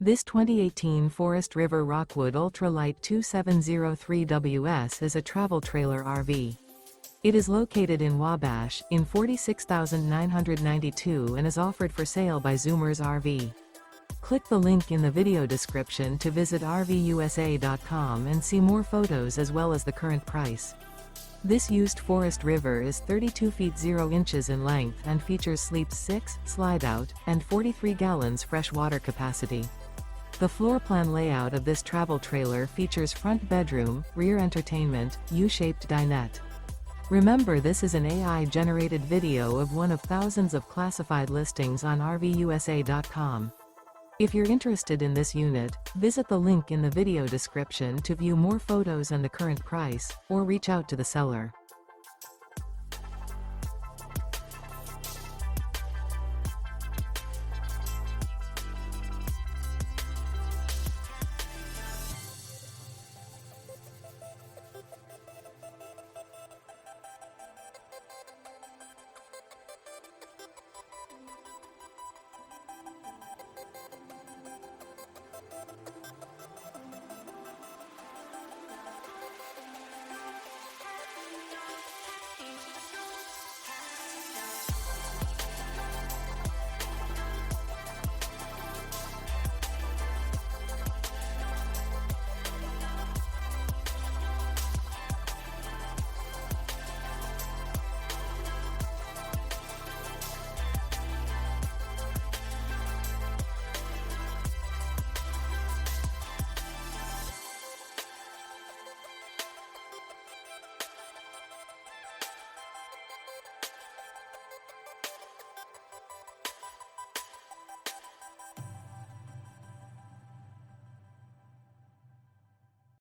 This 2018 Forest River Rockwood Ultralight 2703WS is a travel trailer RV. It is located in Wabash, in 46,992 and is offered for sale by Zoomers RV. Click the link in the video description to visit RVUSA.com and see more photos as well as the current price. This used Forest River is 32 feet 0 inches in length and features sleeps 6, Slideout, and 43 gallons fresh water capacity. The floor plan layout of this travel trailer features front bedroom, rear entertainment, U-shaped dinette. Remember, this is an AI-generated video of one of thousands of classified listings on RVUSA.com. If you're interested in this unit, visit the link in the video description to view more photos and the current price, or reach out to the seller.